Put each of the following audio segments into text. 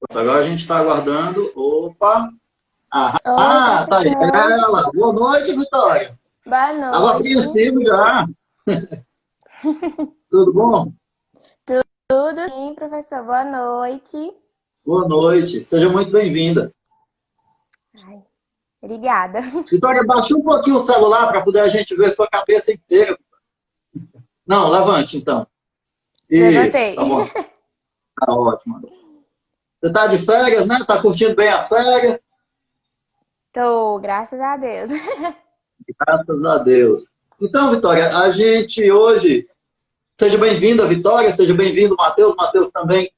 Agora a gente está aguardando. Opa! Oi, Tá aí professor. ela. Boa noite, Vitória. Boa Estava noite. apreensivo já. Tudo bom? Tudo sim, professor? Boa noite. Boa noite. Seja muito bem-vinda. Ai, obrigada. Vitória, baixa um pouquinho o celular para poder a gente ver sua cabeça inteira. Não, levante então. Isso, Levantei. tá bom. Tá ótimo. Você está de férias, né? Está curtindo bem as férias? Tô, graças a Deus. Graças a Deus. Então, Vitória, a gente hoje. Seja bem-vinda, Vitória. Seja bem-vindo, Matheus. Matheus também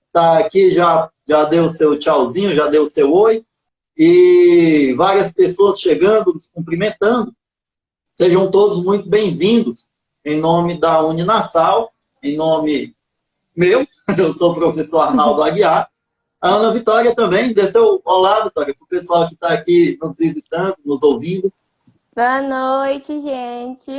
está aqui, já deu o seu tchauzinho, já deu o seu oi. E várias pessoas chegando, nos cumprimentando. Sejam todos muito bem-vindos em nome da Uninassal, em nome meu, eu sou o professor Arnaldo Aguiar. A Ana Vitória também, dê seu olá, Vitória, para o pessoal que está aqui nos visitando, nos ouvindo. Boa noite, gente.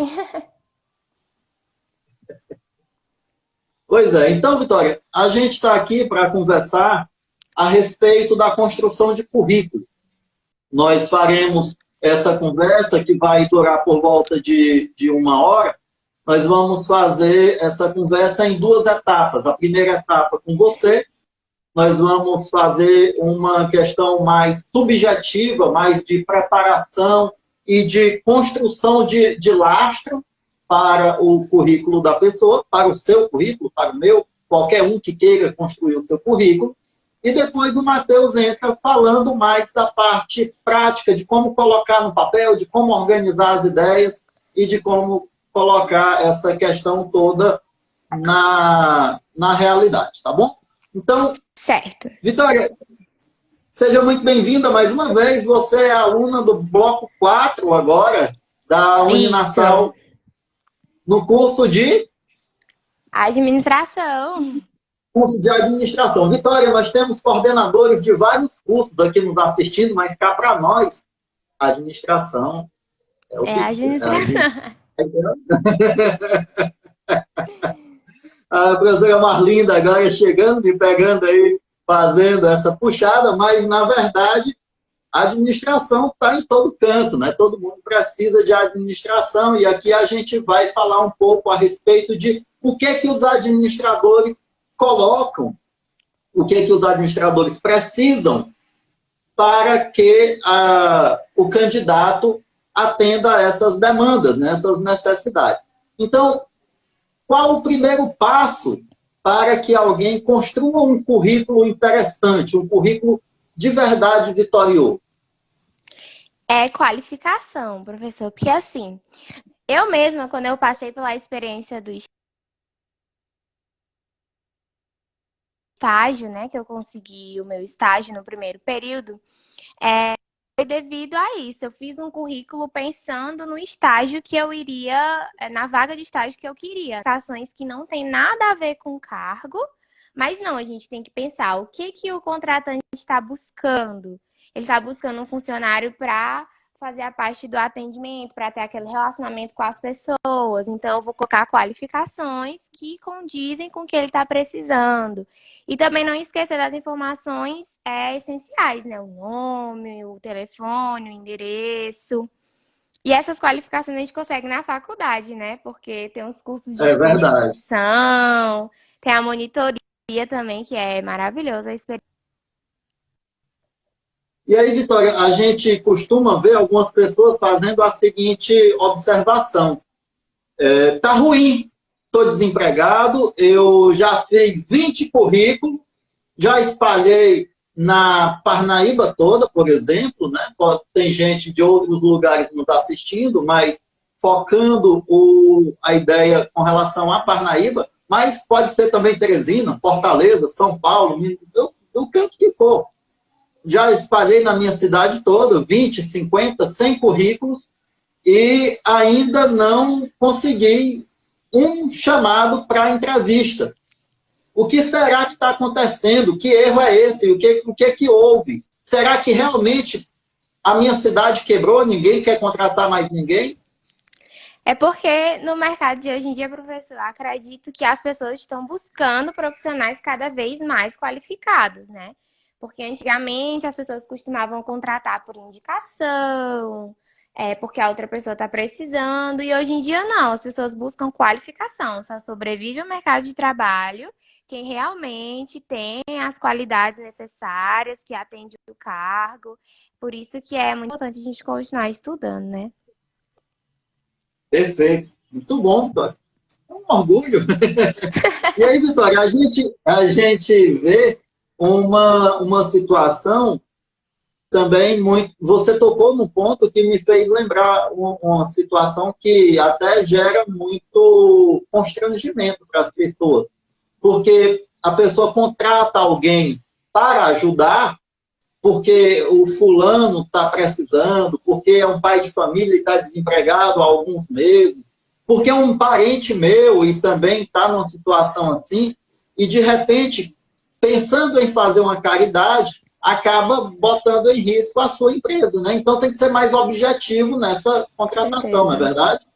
Pois é, então, Vitória, a gente está aqui para conversar a respeito da construção de currículo. Nós faremos essa conversa que vai durar por volta de 1 hora. Nós vamos fazer essa conversa em duas etapas. A primeira etapa com você, nós vamos fazer uma questão mais subjetiva, mais de preparação e de construção de lastro para o currículo da pessoa, para o seu currículo, para o meu, qualquer um que queira construir o seu currículo. E depois o Matheus entra falando mais da parte prática, de como colocar no papel, de como organizar as ideias e de como colocar essa questão toda na realidade, tá bom? Então, Certo. Vitória, seja muito bem-vinda mais uma vez. Você é aluna do Bloco 4 agora, da Isso. Uninassal, no Administração. curso de administração. Vitória, nós temos coordenadores de vários cursos aqui nos assistindo, mas cá para nós, a administração é o É que... administração. A professora Marlinda agora chegando, me pegando aí, fazendo essa puxada, mas, na verdade, a administração está em todo canto, né? Todo mundo precisa de administração e aqui a gente vai falar um pouco a respeito de o que os administradores colocam, o que os administradores precisam para que o candidato atenda a essas demandas, né? Essas necessidades. Então, qual o primeiro passo para que alguém construa um currículo interessante, um currículo de verdade vitorioso? É qualificação, professor. Porque assim, eu mesma, quando eu passei pela experiência do estágio, né, que eu consegui o meu estágio no primeiro período, foi devido a isso. Eu fiz um currículo pensando no estágio que eu iria, na vaga de estágio que eu queria. Ações que não tem nada a ver com o cargo, mas não, a gente tem que pensar o que que o contratante está buscando. Ele está buscando um funcionário para fazer a parte do atendimento, para ter aquele relacionamento com as pessoas. Então, eu vou colocar qualificações que condizem com o que ele está precisando. E também não esquecer das informações essenciais, né? O nome, o telefone, o endereço. E essas qualificações a gente consegue na faculdade, né? Porque tem os cursos de É verdade. extensão, tem a monitoria também, que é maravilhosa a experiência. E aí, Vitória, a gente costuma ver algumas pessoas fazendo a seguinte observação. Tá ruim, estou desempregado, eu já fiz 20 currículos, já espalhei na Parnaíba toda, por exemplo, né? Tem gente de outros lugares nos assistindo, mas focando a ideia com relação à Parnaíba, mas pode ser também Teresina, Fortaleza, São Paulo, do canto que for. Já espalhei na minha cidade toda, 20, 50, 100 currículos, e ainda não consegui um chamado para entrevista. O que será que está acontecendo? Que erro é esse? O que houve? Será que realmente a minha cidade quebrou? Ninguém quer contratar mais ninguém? É porque no mercado de hoje em dia, professor, acredito que as pessoas estão buscando profissionais cada vez mais qualificados, né? Porque antigamente as pessoas costumavam contratar por indicação, porque a outra pessoa está precisando, e hoje em dia não, as pessoas buscam qualificação, só sobrevive ao mercado de trabalho quem realmente tem as qualidades necessárias, que atende o cargo. Por isso que é muito importante a gente continuar estudando, né? Perfeito. Muito bom, Vitória. É um orgulho. E aí, Vitória, a gente vê uma situação também muito. Você tocou num ponto que me fez lembrar uma situação que até gera muito constrangimento para as pessoas. Porque a pessoa contrata alguém para ajudar, porque o fulano está precisando, porque é um pai de família e está desempregado há alguns meses, porque é um parente meu e também está numa situação assim, e de repente, pensando em fazer uma caridade, acaba botando em risco a sua empresa, né? Então tem que ser mais objetivo nessa Com contratação, não é certeza. verdade?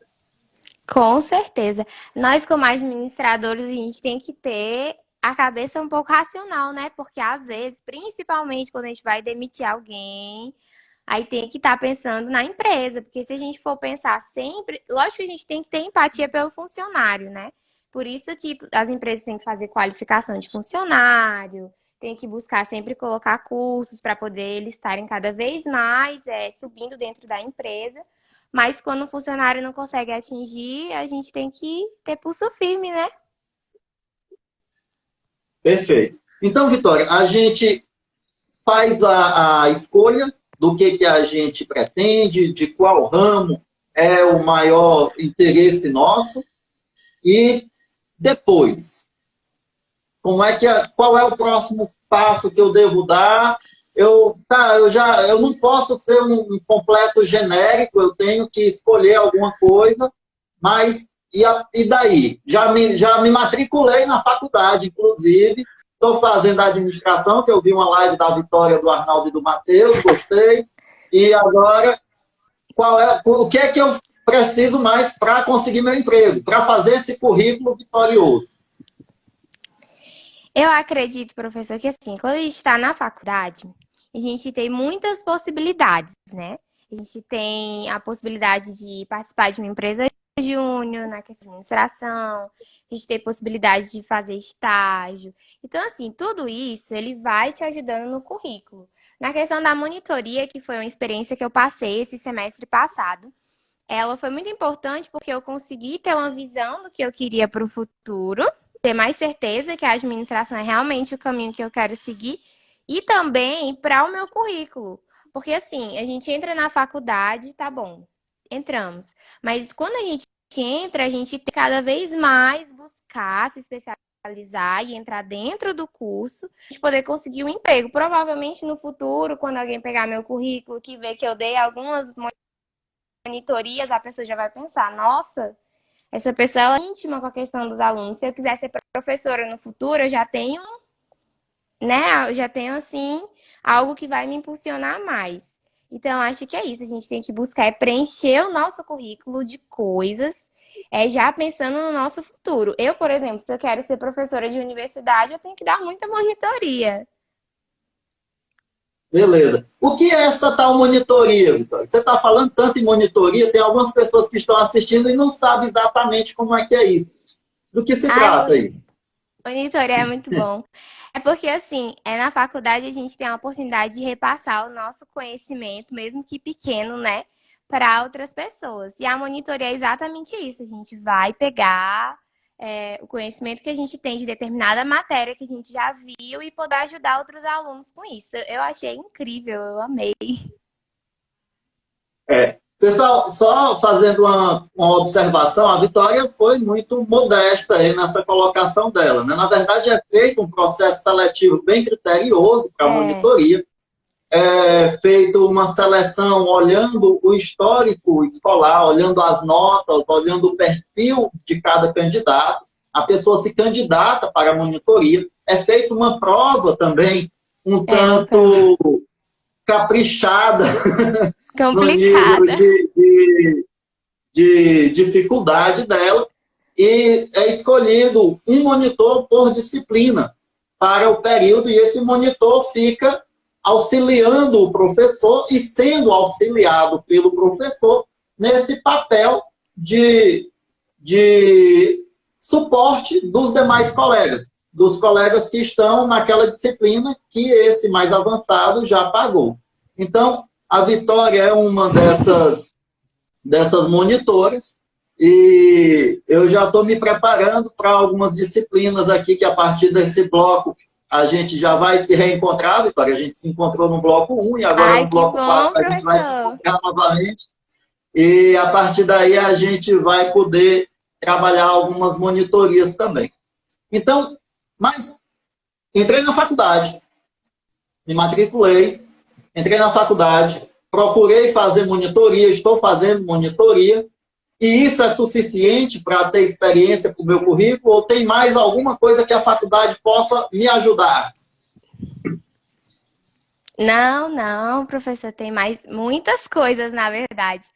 Com certeza. Nós, como administradores, a gente tem que ter a cabeça um pouco racional, né? Porque às vezes, principalmente quando a gente vai demitir alguém, aí tem que estar pensando na empresa, porque se a gente for pensar sempre, lógico que a gente tem que ter empatia pelo funcionário, né? Por isso que as empresas têm que fazer qualificação de funcionário, tem que buscar sempre colocar cursos para poder eles estarem cada vez mais subindo dentro da empresa. Mas quando o funcionário não consegue atingir, a gente tem que ter pulso firme, né? Perfeito. Então, Vitória, a gente faz a escolha do que a gente pretende, de qual ramo é o maior interesse nosso, e depois, qual é o próximo passo que eu devo dar? Eu não posso ser um completo genérico, eu tenho que escolher alguma coisa, mas e daí? Já me matriculei na faculdade, inclusive, estou fazendo administração, que eu vi uma live da Vitória, do Arnaldo e do Matheus, gostei, e agora, o que é que eu preciso mais para conseguir meu emprego, para fazer esse currículo vitorioso? Eu acredito, professor, que assim, quando a gente está na faculdade, a gente tem muitas possibilidades, né? A gente tem a possibilidade de participar de uma empresa júnior na questão de administração, a gente tem possibilidade de fazer estágio. Então, assim, tudo isso, ele vai te ajudando no currículo. Na questão da monitoria, que foi uma experiência que eu passei esse semestre passado, ela foi muito importante porque eu consegui ter uma visão do que eu queria para o futuro, ter mais certeza que a administração é realmente o caminho que eu quero seguir e também para o meu currículo. Porque assim, a gente entra na faculdade, tá bom, entramos. Mas quando a gente entra, a gente tem que cada vez mais buscar se especializar e entrar dentro do curso, de poder conseguir um emprego. Provavelmente no futuro, quando alguém pegar meu currículo, que vê que eu dei algumas monitorias, a pessoa já vai pensar, nossa, essa pessoa é íntima com a questão dos alunos. Se eu quiser ser professora no futuro, eu já tenho, né? Eu já tenho, assim, algo que vai me impulsionar mais. Então, acho que é isso. A gente tem que buscar preencher o nosso currículo de coisas, já pensando no nosso futuro. Eu, por exemplo, se eu quero ser professora de universidade, eu tenho que dar muita monitoria. Beleza. O que é essa tal monitoria, Vitória? Você está falando tanto em monitoria, tem algumas pessoas que estão assistindo e não sabem exatamente como é que é isso. Do que se Ai, trata isso? monitoria é muito bom. É porque, assim, na faculdade a gente tem a oportunidade de repassar o nosso conhecimento, mesmo que pequeno, né, para outras pessoas. E a monitoria é exatamente isso. A gente vai pegar o conhecimento que a gente tem de determinada matéria que a gente já viu e poder ajudar outros alunos com isso. Eu achei incrível, eu amei. Pessoal, só fazendo uma observação, a Vitória foi muito modesta aí nessa colocação dela, né? Na verdade, é feito um processo seletivo bem criterioso para a É, monitoria, é feito uma seleção olhando o histórico escolar, olhando as notas, olhando o perfil de cada candidato. A pessoa se candidata para a monitoria. É feita uma prova também, um uma prova tanto caprichada no nível complicada. de dificuldade dela, e é escolhido um monitor por disciplina para o período, e esse monitor fica auxiliando o professor e sendo auxiliado pelo professor nesse papel de suporte dos demais colegas, dos colegas que estão naquela disciplina que esse mais avançado já pagou. Então, a Vitória é uma dessas monitoras, e eu já estou me preparando para algumas disciplinas aqui, que a partir desse bloco a gente já vai se reencontrar, Vitória. A gente se encontrou no bloco 1 e agora no bloco 4 a gente vai se encontrar novamente. E a partir daí a gente vai poder trabalhar algumas monitorias também. Então, mas entrei na faculdade, me matriculei, entrei na faculdade, procurei fazer monitoria, estou fazendo monitoria, e isso é suficiente para ter experiência para o meu currículo, ou tem mais alguma coisa que a faculdade possa me ajudar? Não, professor, tem mais muitas coisas, na verdade.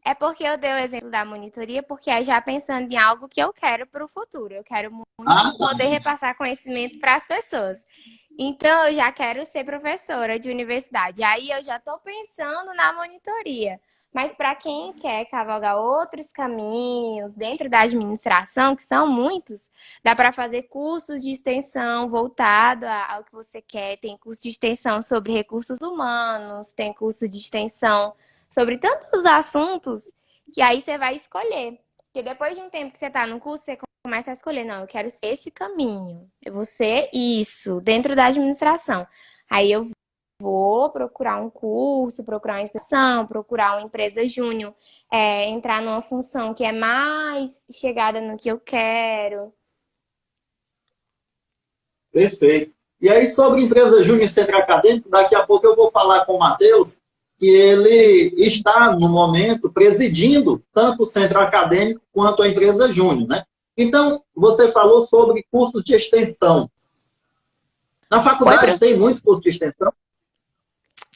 É porque eu dei o exemplo da monitoria, porque é já pensando em algo que eu quero para o futuro. Eu quero muito poder repassar conhecimento para as pessoas. Então, eu já quero ser professora de universidade. Aí eu já estou pensando na monitoria. Mas para quem quer cavalgar outros caminhos dentro da administração, que são muitos, dá para fazer cursos de extensão voltado ao que você quer. Tem curso de extensão sobre recursos humanos, tem curso de extensão sobre tantos assuntos que aí você vai escolher. Porque depois de um tempo que você está no curso, você começa a escolher, não, eu quero ser esse caminho, eu vou ser isso, dentro da administração. Aí eu vou procurar um curso, procurar uma inspeção, procurar uma empresa júnior, entrar numa função que é mais chegada no que eu quero. Perfeito. E aí, sobre empresa júnior e centro acadêmico, daqui a pouco eu vou falar com o Matheus, que ele está, no momento, presidindo tanto o centro acadêmico quanto a empresa júnior, né? Então, você falou sobre cursos de extensão. Na faculdade tem muito curso de extensão?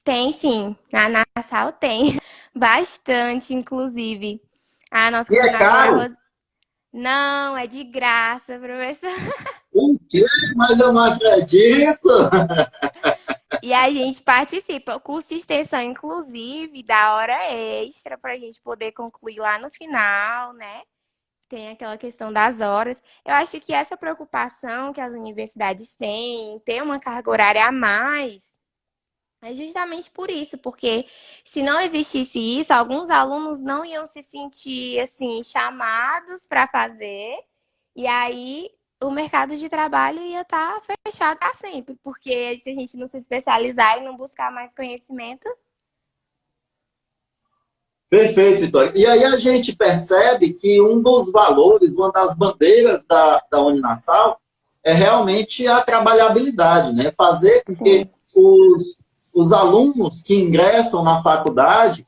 Tem, sim. Na sala tem. Bastante, inclusive. A nossa E é caro? Não, é de graça, professor. O quê? Mas eu não acredito! E a gente participa. O curso de extensão, inclusive, dá hora extra para a gente poder concluir lá no final, né? Tem aquela questão das horas. Eu acho que essa preocupação que as universidades têm, em ter uma carga horária a mais, é justamente por isso, porque se não existisse isso, alguns alunos não iam se sentir assim chamados para fazer, e aí o mercado de trabalho ia estar fechado para sempre, porque se a gente não se especializar e não buscar mais conhecimento. Perfeito, Vitória. E aí a gente percebe que um dos valores, uma das bandeiras da Uninasal é realmente a trabalhabilidade, né? Fazer com que os alunos que ingressam na faculdade,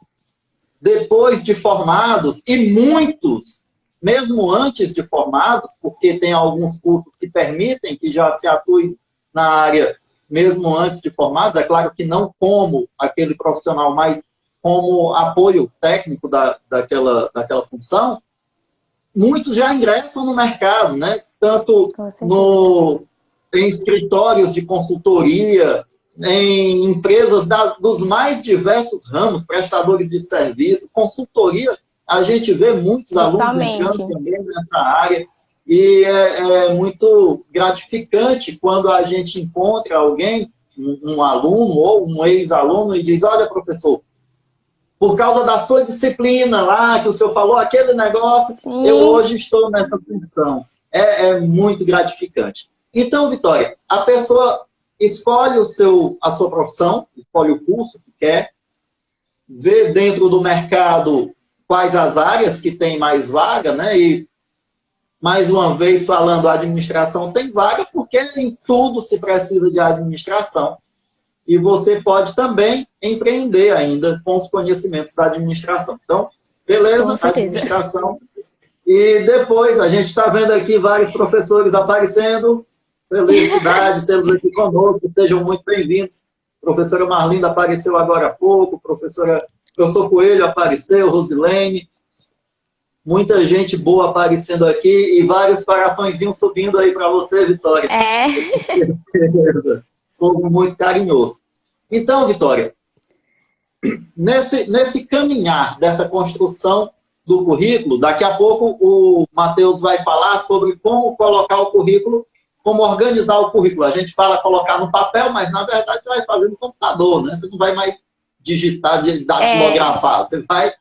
depois de formados, e muitos, mesmo antes de formados, porque tem alguns cursos que permitem que já se atue na área mesmo antes de formados, é claro que não como aquele profissional, mas como apoio técnico daquela função, muitos já ingressam no mercado, né? Tanto em escritórios de consultoria, em empresas dos mais diversos ramos, prestadores de serviço, consultoria, a gente vê muitos alunos entrando também nessa área, e é muito gratificante quando a gente encontra alguém, um aluno ou um ex-aluno, e diz, olha, professor, por causa da sua disciplina lá, que o senhor falou, aquele negócio, eu hoje estou nessa função. É muito gratificante. Então, Vitória, a pessoa escolhe a sua profissão, escolhe o curso que quer, vê dentro do mercado quais as áreas que tem mais vaga, né? E, mais uma vez falando, a administração tem vaga, porque em tudo se precisa de administração. E você pode também empreender ainda com os conhecimentos da administração. Então, beleza, administração. E depois, a gente está vendo aqui vários professores aparecendo. Felicidade tê-los aqui conosco, sejam muito bem-vindos. Professora Marlinda apareceu agora há pouco, professor Coelho apareceu, Rosilene. Muita gente boa aparecendo aqui e vários coraçõezinhos subindo aí para você, Vitória. É. Povo muito carinhoso. Então, Vitória, nesse caminhar dessa construção do currículo, daqui a pouco o Matheus vai falar sobre como colocar o currículo, como organizar o currículo. A gente fala colocar no papel, mas na verdade você vai fazer no computador, né? Você não vai mais digitar, datilografar. Você vai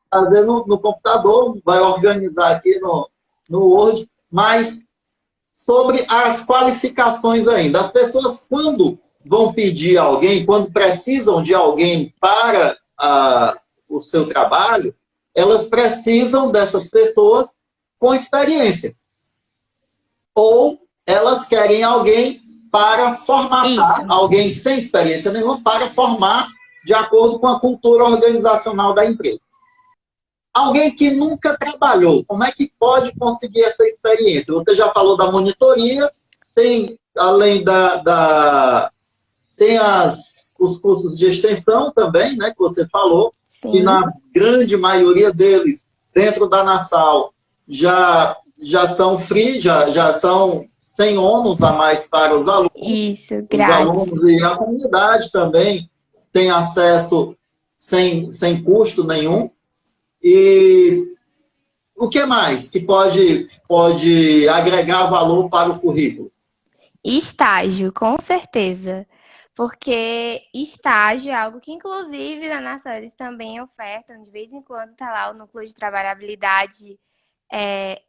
fazer no computador, vai organizar aqui no Word, mas sobre as qualificações ainda. As pessoas, quando vão pedir alguém, quando precisam de alguém para o seu trabalho, elas precisam dessas pessoas com experiência. Ou elas querem alguém para formatar, alguém sem experiência nenhuma, para formar de acordo com a cultura organizacional da empresa. Alguém que nunca trabalhou, como é que pode conseguir essa experiência? Você já falou da monitoria, tem, além tem os cursos de extensão também, né, que você falou, Sim. que na grande maioria deles, dentro da Nassau, já são free, já são sem ônus a mais para os alunos. Isso, os grátis. alunos e a comunidade também tem acesso sem custo nenhum. E o que mais que pode agregar valor para o currículo? Estágio, com certeza. Porque estágio é algo que, inclusive, na Nassau eles também ofertam. De vez em quando tá lá o núcleo de trabalhabilidade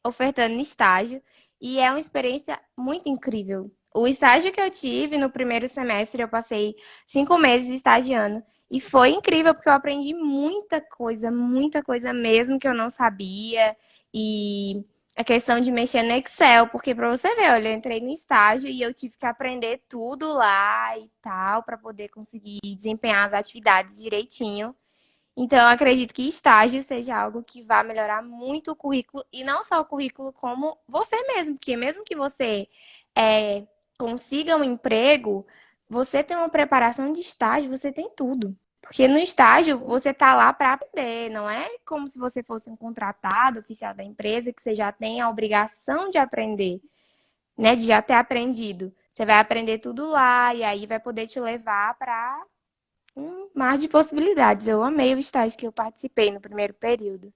ofertando estágio. E é uma experiência muito incrível. O estágio que eu tive no primeiro semestre, eu passei 5 meses estagiando. E foi incrível, porque eu aprendi muita coisa mesmo que eu não sabia. E a questão de mexer no Excel, porque para você ver, olha, eu entrei no estágio e eu tive que aprender tudo lá e tal, para poder conseguir desempenhar as atividades direitinho. Então, eu acredito que estágio seja algo que vai melhorar muito o currículo, e não só o currículo, como você mesmo, porque mesmo que você consiga um emprego, você tem uma preparação de estágio, você tem tudo. Porque no estágio você tá lá para aprender, não é como se você fosse um contratado oficial da empresa, que você já tem a obrigação de aprender, né? De já ter aprendido. Você vai aprender tudo lá e aí vai poder te levar para um mar de possibilidades. Eu amei o estágio que eu participei no primeiro período.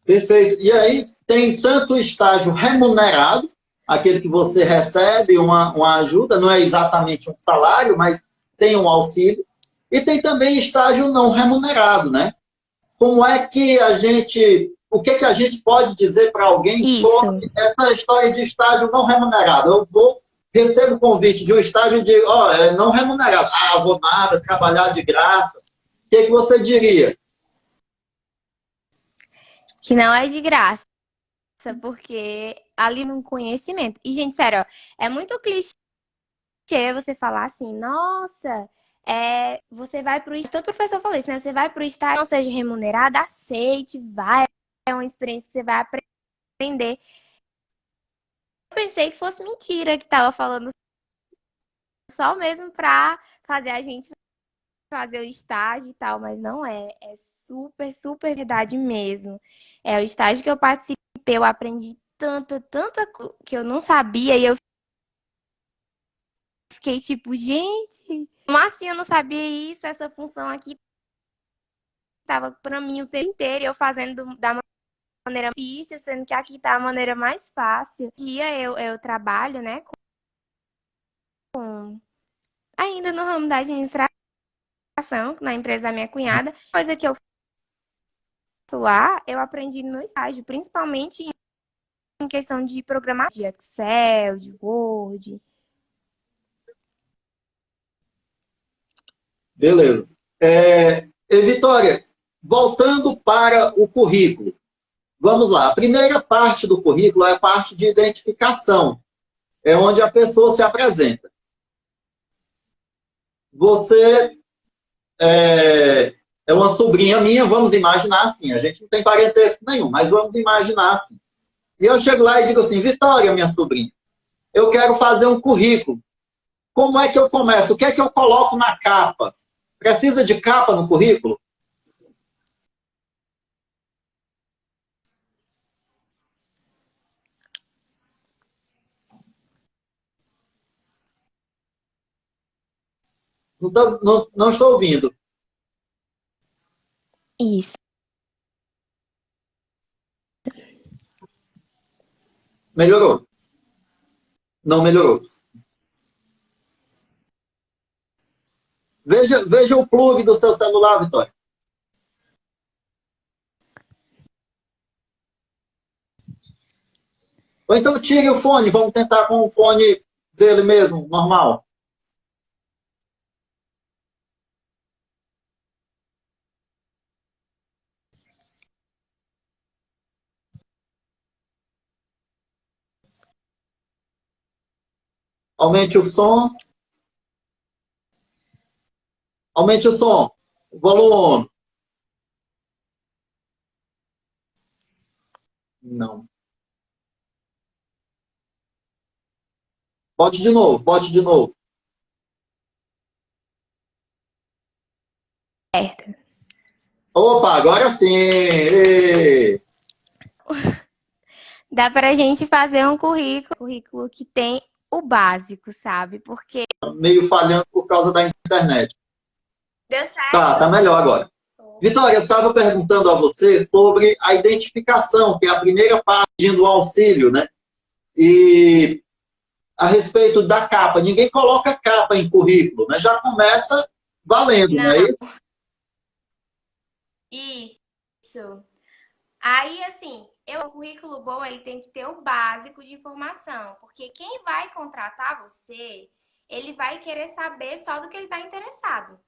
Perfeito. E aí tem tanto o estágio remunerado, aquele que você recebe uma ajuda, não é exatamente um salário, mas tem um auxílio. E tem também estágio não remunerado, né? Como é que o que a gente pode dizer para alguém sobre essa história de estágio não remunerado? Eu recebo o convite de um estágio de não remunerado. Vou nada, trabalhar de graça. O que você diria? Que não é de graça, porque ali no conhecimento. E, gente, sério, é muito clichê você falar assim, nossa, você vai pro estágio. Todo professor fala isso, né? Você vai pro estágio, não seja remunerado, aceite, vai. É uma experiência que você vai aprender. Eu pensei que fosse mentira, que tava falando só mesmo pra fazer a gente fazer o estágio e tal, mas não é. É super, super verdade mesmo. O estágio que eu participei, eu aprendi tanta que eu não sabia e eu fiquei tipo, gente, como assim eu não sabia isso? Essa função aqui tava pra mim o tempo inteiro, eu fazendo da maneira difícil, sendo que aqui tá a maneira mais fácil. Um dia eu trabalho, né, ainda no ramo da administração, na empresa da minha cunhada. Coisa que eu faço lá, eu aprendi no meu estágio, principalmente em questão de programação, de Excel, de Word. Beleza. Vitória, voltando para o currículo. Vamos lá. A primeira parte do currículo é a parte de identificação. É onde a pessoa se apresenta. Você é uma sobrinha minha, vamos imaginar assim. A gente não tem parentesco nenhum, mas vamos imaginar assim. E eu chego lá e digo assim, Vitória, minha sobrinha, eu quero fazer um currículo. Como é que eu começo? O que é que eu coloco na capa? Precisa de capa no currículo? Não estou ouvindo. Isso. Melhorou? Não melhorou. Veja o plug do seu celular, Vitória. Ou então tire o fone, vamos tentar com o fone dele mesmo, normal. Aumente o som. Aumente o som. O volume. Não. Bote de novo, bote de novo. Certo. Opa, agora sim! Ê! Dá pra gente fazer um currículo que tem o básico, sabe? Porque Meio falhando por causa da internet. deu certo. Tá melhor agora. Vitória, eu estava perguntando a você sobre a identificação, que é a primeira parte do auxílio, né? E a respeito da capa. Ninguém coloca capa em currículo, né? Já começa valendo, não é Não, isso? isso. Aí, assim, o currículo bom, ele tem que ter o básico de informação, porque quem vai contratar você, ele vai querer saber só do que ele está interessado.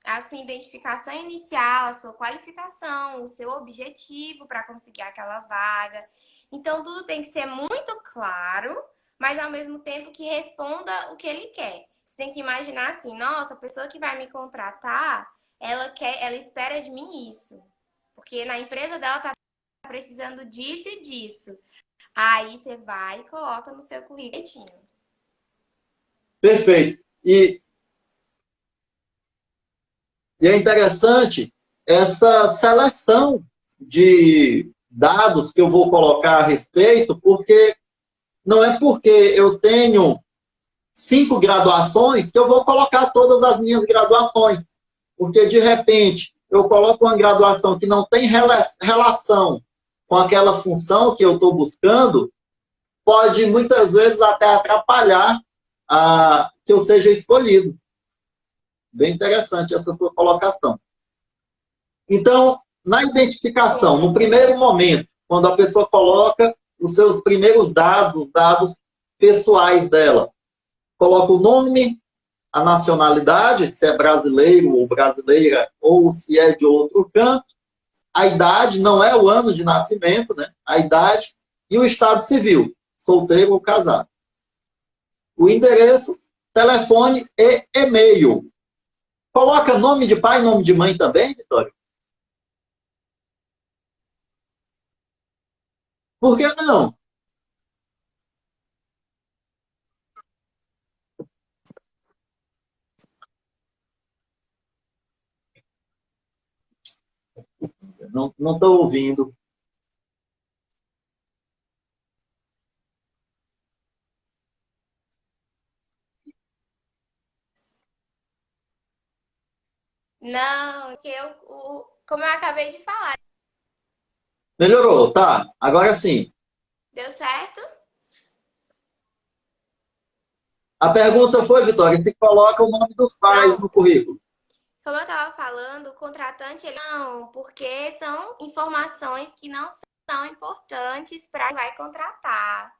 A sua identificação inicial, a sua qualificação, o seu objetivo para conseguir aquela vaga. Então, tudo tem que ser muito claro, mas ao mesmo tempo que responda o que ele quer. Você tem que imaginar assim, nossa, a pessoa que vai me contratar, ela espera de mim isso. Porque na empresa dela tá precisando disso e disso. Aí você vai e coloca no seu currículo. Perfeito. E é interessante essa seleção de dados que eu vou colocar a respeito, porque não é porque eu tenho 5 graduações que eu vou colocar todas as minhas graduações. Porque, de repente, eu coloco uma graduação que não tem relação com aquela função que eu estou buscando, pode, muitas vezes, até atrapalhar que eu seja escolhido. Bem interessante essa sua colocação. Então, na identificação, no primeiro momento, quando a pessoa coloca os seus primeiros dados, os dados pessoais dela, coloca o nome, a nacionalidade, se é brasileiro ou brasileira, ou se é de outro canto, a idade, não é o ano de nascimento, né? A idade e o estado civil, solteiro ou casado. O endereço, telefone e e-mail. Coloca nome de pai e nome de mãe também, Vitória? Por que não? Não estou ouvindo. Não, como eu acabei de falar, Melhorou, tá. Agora sim. deu certo? A pergunta foi, Vitória, se coloca o nome dos pais no Pronto. currículo. Como eu estava falando, o contratante, ele não, porque são informações que não são importantes para quem vai contratar.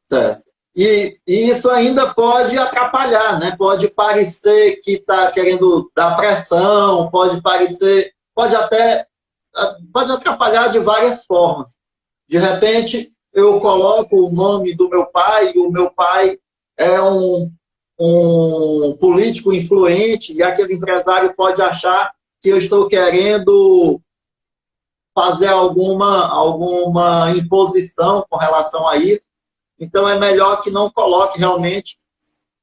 Certo. E isso ainda pode atrapalhar, né? Pode parecer que está querendo dar pressão, pode atrapalhar de várias formas. De repente, eu coloco o nome do meu pai, e o meu pai é um político influente, e aquele empresário pode achar que eu estou querendo fazer alguma imposição com relação a isso. Então, é melhor que não coloque realmente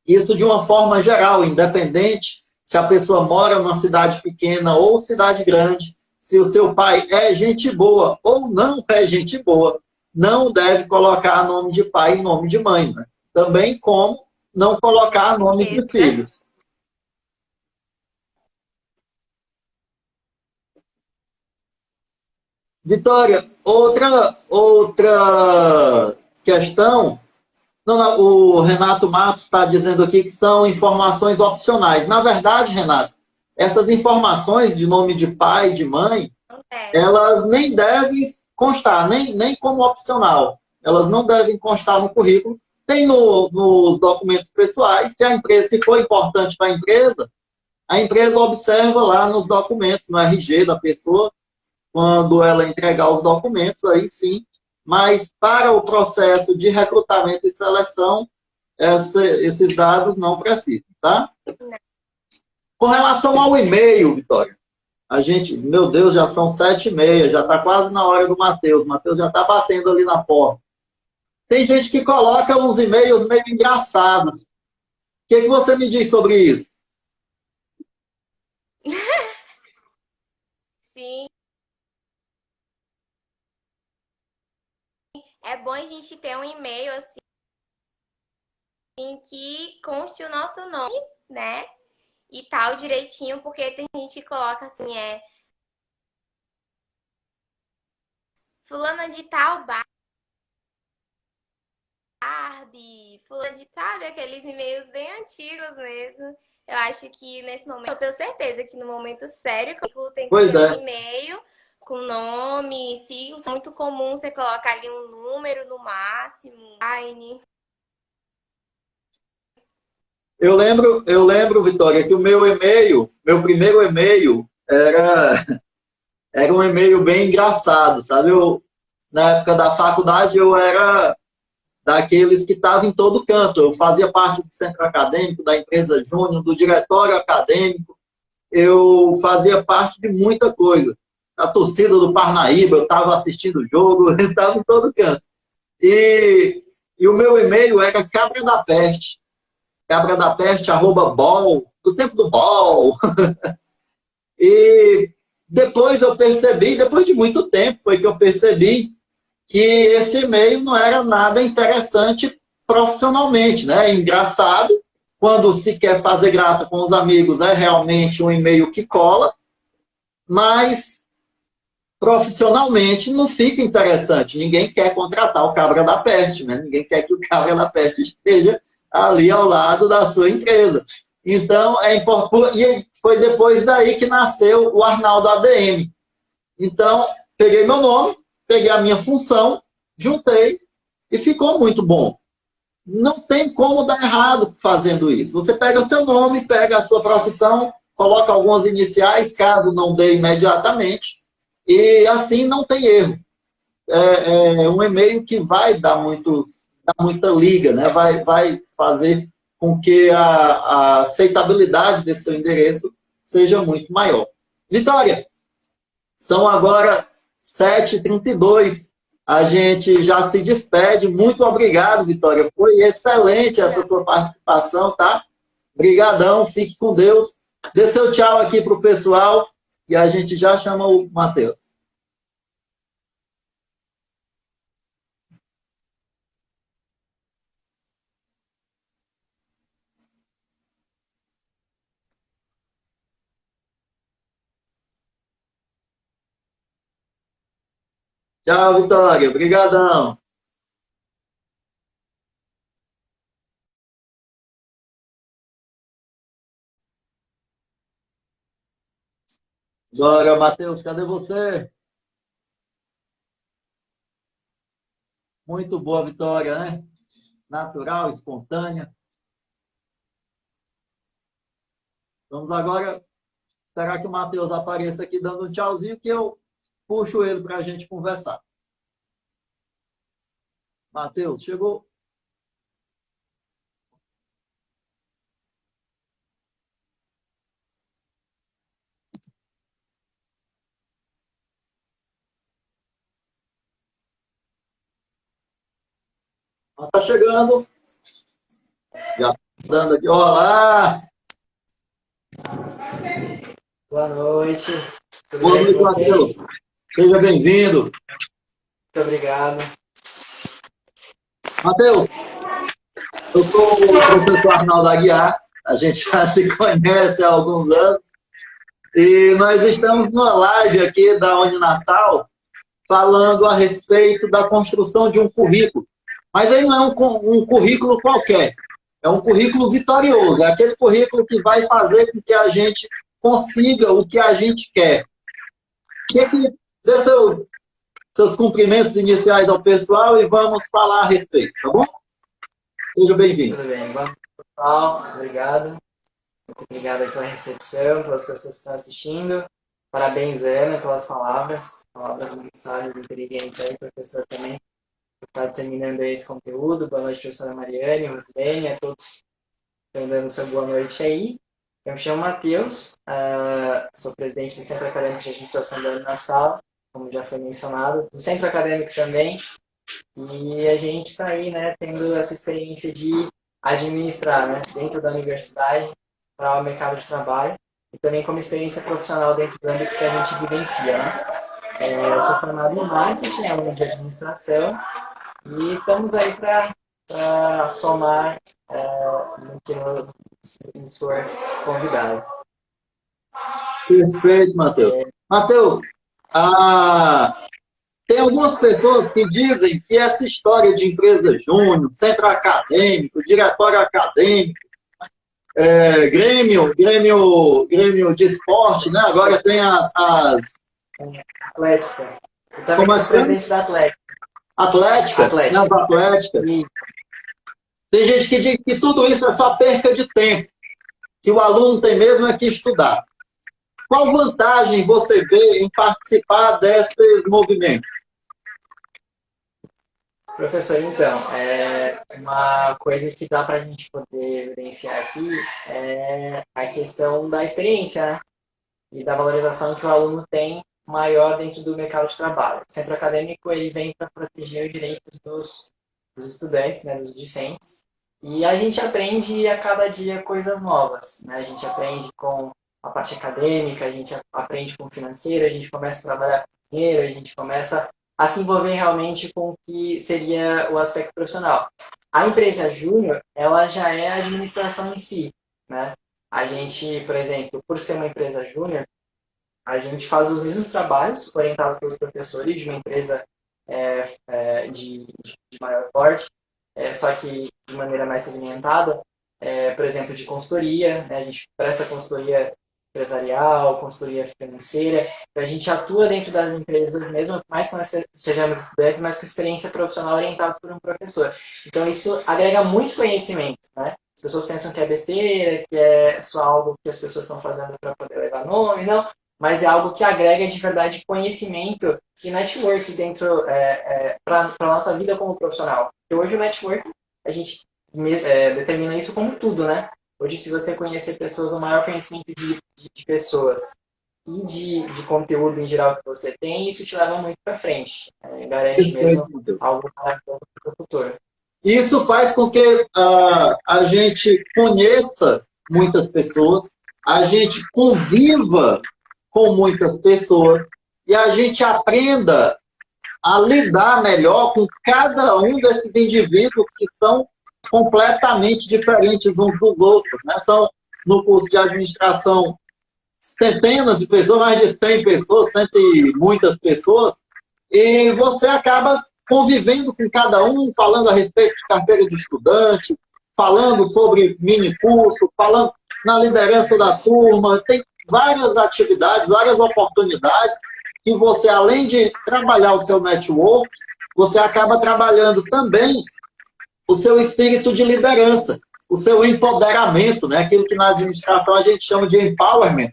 isso de uma forma geral, independente se a pessoa mora numa cidade pequena ou cidade grande, se o seu pai é gente boa ou não é gente boa, não deve colocar nome de pai e nome de mãe. Né? Também como não colocar nome de filhos. Vitória, outra questão. Não, não, o Renato Matos está dizendo aqui que são informações opcionais. Na verdade, Renato, essas informações de nome de pai, de mãe, elas nem devem constar, nem como opcional. Elas não devem constar no currículo. Tem nos documentos pessoais. Se a empresa, se for importante para a empresa observa lá nos documentos, no RG da pessoa, quando ela entregar os documentos, aí sim. Mas para o processo de recrutamento e seleção, esses dados não precisam, tá? Com relação ao e-mail, Vitória, a gente, meu Deus, já são 7h30, já está quase na hora do Matheus. O Matheus já está batendo ali na porta. Tem gente que coloca uns e-mails meio engraçados. O que você me diz sobre isso? Sim. É bom a gente ter um e-mail assim que conste o nosso nome, né? E tal direitinho, porque tem gente que coloca assim, fulana de tal Barbie, fulana de, sabe, aqueles e-mails bem antigos mesmo. Eu acho que nesse momento, eu tenho certeza que no momento sério, tem que Pois ser um é. e-mail com nome, siglas, é muito comum você colocar ali um número no máximo, line. Eu lembro, Vitória, que o meu e-mail, meu primeiro e-mail, era um e-mail bem engraçado, sabe? Na época da faculdade, eu era daqueles que estavam em todo canto. Eu fazia parte do centro acadêmico, da empresa Júnior, do diretório acadêmico. Eu fazia parte de muita coisa. A torcida do Parnaíba, eu estava assistindo o jogo, eu estava em todo canto. E o meu e-mail era cabra da peste, @bol, do tempo do bol. E depois eu percebi, depois de muito tempo, foi que eu percebi que esse e-mail não era nada interessante profissionalmente, né? É engraçado, quando se quer fazer graça com os amigos, é realmente um e-mail que cola, mas profissionalmente não fica interessante. Ninguém quer contratar o cabra da peste, né? Ninguém quer que o cabra da peste esteja ali ao lado da sua empresa. Então, é importante. E foi depois daí que nasceu o Arnaldo ADM. Então, peguei meu nome, peguei a minha função, juntei e ficou muito bom. Não tem como dar errado fazendo isso. Você pega o seu nome, pega a sua profissão, coloca algumas iniciais, caso não dê imediatamente, e assim não tem erro. É um e-mail que vai dar muita liga, né? Vai fazer com que a aceitabilidade desse seu endereço seja muito maior. Vitória, são agora 7h32. A gente já se despede. Muito obrigado, Vitória. Foi excelente essa sua participação, tá? Obrigadão, fique com Deus. Dê seu tchau aqui para o pessoal e a gente já chama o Matheus. Tchau, Vitória. Obrigadão. Bora, Matheus, cadê você? Muito boa vitória, né? Natural, espontânea. Vamos agora esperar que o Matheus apareça aqui dando um tchauzinho, que eu puxo ele para a gente conversar. Matheus, chegou. Está chegando. Já está dando aqui. Olá! Boa noite. Tudo Boa bem noite, com vocês? Matheus. Seja bem-vindo. Muito obrigado. Matheus, eu sou o professor Arnaldo Aguiar. A gente já se conhece há alguns anos. E nós estamos numa live aqui da Uninasal, falando a respeito da construção de um currículo. Mas ele não é um currículo qualquer, é um currículo vitorioso, é aquele currículo que vai fazer com que a gente consiga o que a gente quer. Dê seus cumprimentos iniciais ao pessoal e vamos falar a respeito, tá bom? Seja bem-vindo. Tudo bem, bom pessoal, obrigado. Muito obrigado aí pela recepção, pelas pessoas que estão assistindo. Parabéns, Ana, pelas palavras muito sábias, inteligentes aí, professor também, por estar disseminando aí esse conteúdo. Boa noite, professora Mariane, Rosilene, a todos que estão dando sua boa noite aí. Eu me chamo Matheus, sou presidente do Centro Acadêmico de Administração da na sala, como já foi mencionado, do Centro Acadêmico também, e a gente está aí, né, tendo essa experiência de administrar, né, dentro da universidade para o mercado de trabalho, e também como experiência profissional dentro do âmbito que a gente vivencia, né. Eu sou formado em marketing, aluno de administração, e estamos aí para somar no que nos for convidado. Perfeito, Matheus. Matheus, tem algumas pessoas que dizem que essa história de empresa júnior, centro acadêmico, diretório acadêmico, Grêmio de esporte, né? Agora tem as Atlética. Eu também sou presidente da Atlética. Atlética. Tem gente que diz que tudo isso é só perca de tempo, que o aluno tem mesmo é que estudar. Qual vantagem você vê em participar desses movimentos? Professor, então, uma coisa que dá para a gente poder evidenciar aqui é a questão da experiência, né? E da valorização que o aluno tem maior dentro do mercado de trabalho. O centro acadêmico ele vem para proteger os direitos dos estudantes, né, dos discentes, e a gente aprende a cada dia coisas novas, né? A gente aprende com a parte acadêmica, a gente aprende com o financeiro, a gente começa a trabalhar com dinheiro, a gente começa a se envolver realmente com o que seria o aspecto profissional. A empresa júnior, ela já é a administração em si, né? A gente, por exemplo, por ser uma empresa júnior, a gente faz os mesmos trabalhos orientados pelos professores de uma empresa de maior porte, só que de maneira mais segmentada, por exemplo, de consultoria, né? A gente presta consultoria empresarial, consultoria financeira, então a gente atua dentro das empresas, mesmo mais quando sejamos estudantes, mas com experiência profissional orientada por um professor. Então isso agrega muito conhecimento, né? As pessoas pensam que é besteira, que é só algo que as pessoas estão fazendo para poder levar nome, não, mas é algo que agrega de verdade conhecimento e network dentro para a nossa vida como profissional. Porque hoje o network, a gente determina isso como tudo, né? Hoje, se você conhecer pessoas, o maior conhecimento de pessoas e de conteúdo em geral que você tem, isso te leva muito para frente. Garante mesmo algo para o futuro. Isso faz com que a gente conheça muitas pessoas, a gente conviva com muitas pessoas e a gente aprenda a lidar melhor com cada um desses indivíduos que são completamente diferentes uns dos outros, né? São, no curso de administração, centenas de pessoas, mais de 100 pessoas, cento e muitas pessoas, e você acaba convivendo com cada um, falando a respeito de carteira de estudante, falando sobre mini-curso, falando na liderança da turma, tem várias atividades, várias oportunidades que você, além de trabalhar o seu network, você acaba trabalhando também o seu espírito de liderança, o seu empoderamento, né? Aquilo que na administração a gente chama de empowerment,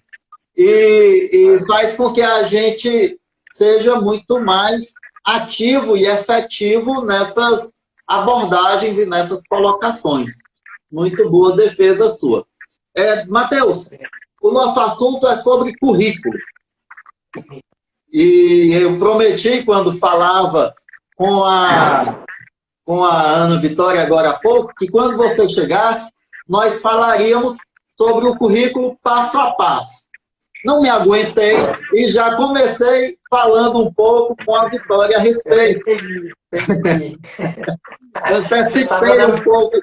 e faz com que a gente seja muito mais ativo e efetivo nessas abordagens e nessas colocações. Muito boa defesa sua. Matheus, o nosso assunto é sobre currículo. E eu prometi, quando falava com a Ana Vitória agora há pouco, que quando você chegasse, nós falaríamos sobre o currículo passo a passo. Não me aguentei e já comecei falando um pouco com a Vitória a respeito. Eu antecipei um pouco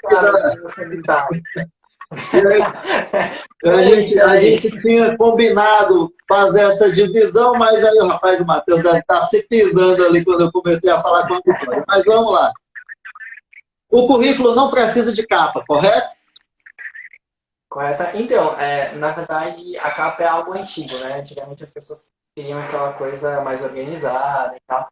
E aí, a gente tinha combinado fazer essa divisão, mas aí o rapaz do Matheus deve estar se pisando ali quando eu comecei a falar com a Vitória. Mas vamos lá. O currículo não precisa de capa, correto? Correta? Então, na verdade, a capa é algo antigo, né? Antigamente as pessoas queriam aquela coisa mais organizada e tal,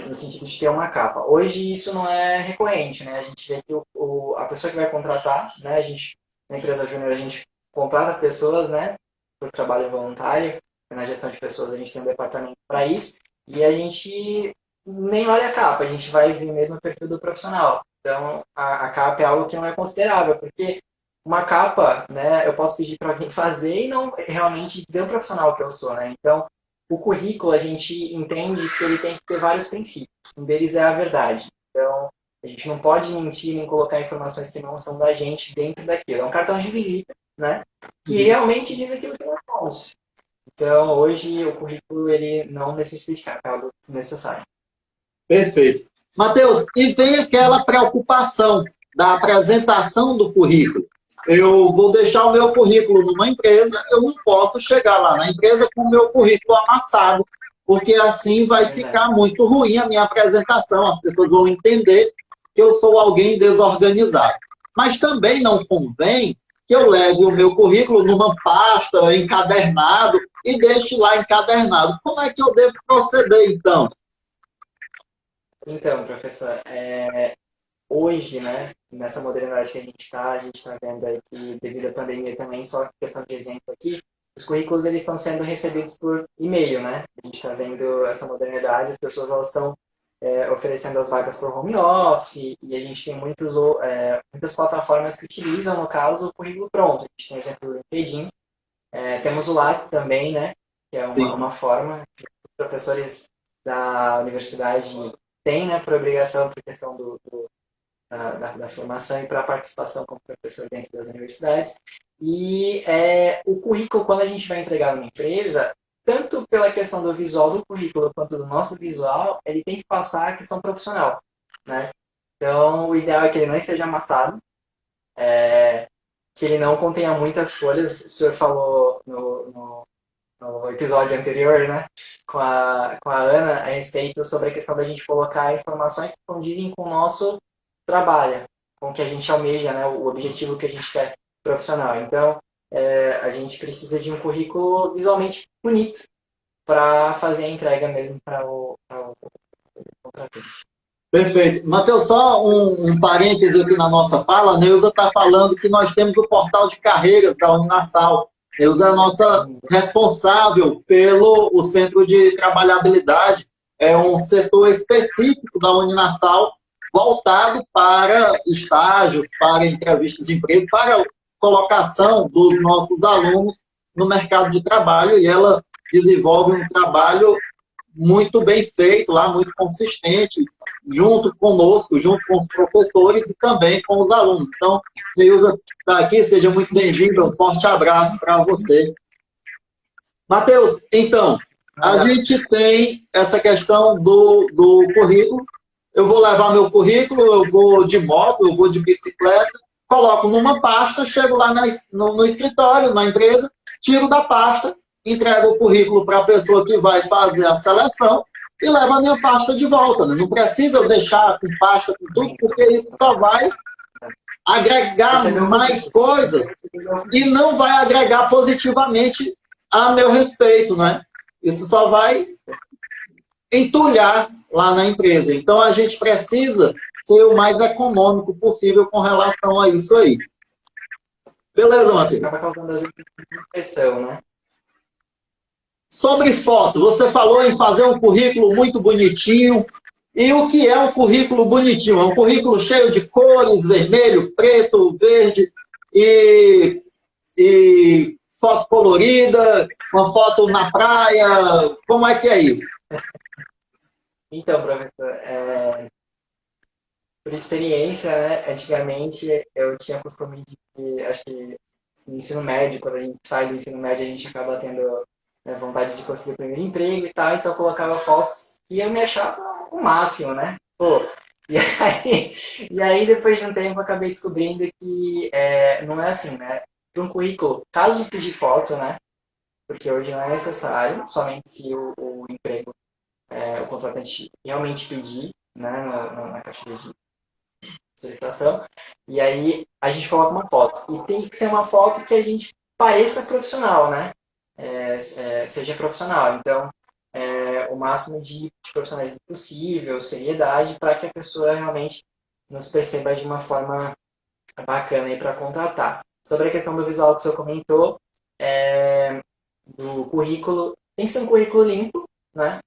no sentido de ter uma capa. Hoje isso não é recorrente, né? A gente vê que a pessoa que vai contratar, né? A gente, na empresa júnior, a gente contrata pessoas, né? Por trabalho voluntário. Na gestão de pessoas a gente tem um departamento para isso. E a gente nem olha a capa, a gente vai ver mesmo o perfil do profissional. Então, a capa é algo que não é considerável, porque uma capa, né, eu posso pedir para alguém fazer e não realmente dizer o profissional que eu sou, né? Então, o currículo a gente entende que ele tem que ter vários princípios. Um deles é a verdade. Então, a gente não pode mentir nem colocar informações que não são da gente dentro daquilo. É um cartão de visita, né? Que realmente diz aquilo que nós somos. Então, hoje o currículo ele não necessita de capa, é algo desnecessário. Perfeito. Matheus, e vem aquela preocupação da apresentação do currículo. Eu vou deixar o meu currículo numa empresa, eu não posso chegar lá na empresa com o meu currículo amassado, porque assim vai ficar muito ruim a minha apresentação, as pessoas vão entender que eu sou alguém desorganizado. Mas também não convém que eu leve o meu currículo numa pasta, encadernado, e deixe lá encadernado. Como é que eu devo proceder, então? Então, professor, hoje, né, nessa modernidade que a gente está vendo aí que devido à pandemia também, só questão de exemplo aqui, os currículos eles estão sendo recebidos por e-mail, né? A gente está vendo essa modernidade, as pessoas elas estão oferecendo as vagas por home office e a gente tem muitas plataformas que utilizam, no caso, o currículo pronto. A gente tem exemplo do LinkedIn, temos o Lattes também, né? Que é uma forma que os professores da universidade têm, né, por obrigação, por questão da formação e para a participação como professor dentro das universidades. E o currículo, quando a gente vai entregar numa empresa, tanto pela questão do visual do currículo quanto do nosso visual, ele tem que passar a questão profissional, né? Então, o ideal é que ele não esteja amassado, que ele não contenha muitas folhas. O senhor falou no episódio anterior, né, com a Ana, a respeito sobre a questão da gente colocar informações que condizem com o nosso trabalho, com o que a gente almeja, né, o objetivo que a gente quer profissional. Então, a gente precisa de um currículo visualmente bonito para fazer a entrega mesmo para o contratante. Perfeito. Matheus, só um parêntese aqui na nossa fala. A Neuza está falando que nós temos o portal de carreiras da Uninasal. Neuza é a nossa responsável pelo o Centro de Trabalhabilidade. É um setor específico da Uninasal voltado para estágios, para entrevistas de emprego, para colocação dos nossos alunos no mercado de trabalho. E ela desenvolve um trabalho muito bem feito lá, muito consistente, junto conosco, junto com os professores e também com os alunos. Então, Neuza está aqui, seja muito bem-vinda, um forte abraço para você. Matheus, então, a gente tem essa questão do currículo. Eu vou levar meu currículo, eu vou de moto, eu vou de bicicleta, coloco numa pasta, chego lá no escritório, na empresa, tiro da pasta, entrego o currículo para a pessoa que vai fazer a seleção e levo a minha pasta de volta. Né? Não precisa eu deixar com pasta, com tudo, porque isso só vai agregar mais coisas e não vai agregar positivamente a meu respeito. Né? Isso só vai entulhar lá na empresa. Então, a gente precisa ser o mais econômico possível com relação a isso aí. Beleza, Matheus? Acaba causando as impressão, né? Sobre foto, você falou em fazer um currículo muito bonitinho. E o que é um currículo bonitinho? É um currículo cheio de cores, vermelho, preto, verde e foto colorida, uma foto na praia. Como é que é isso? Então, professor, por experiência, né, antigamente eu tinha costume de, acho que no ensino médio, quando a gente sai do ensino médio, a gente acaba tendo, né, vontade de conseguir o primeiro emprego e tal, então eu colocava fotos e eu me achava o máximo, né? Pô, E aí, depois de um tempo, eu acabei descobrindo que não é assim, né? Para um currículo, caso pedir foto, né? Porque hoje não é necessário, somente se o emprego, o contratante realmente pedir, né? Na carteira de solicitação. E aí, a gente coloca uma foto. E tem que ser uma foto que a gente pareça profissional, né? Seja profissional. Então, o máximo de profissionalismo possível, seriedade, para que a pessoa realmente nos perceba de uma forma bacana para contratar. Sobre a questão do visual que o senhor comentou, do currículo, tem que ser um currículo limpo, né?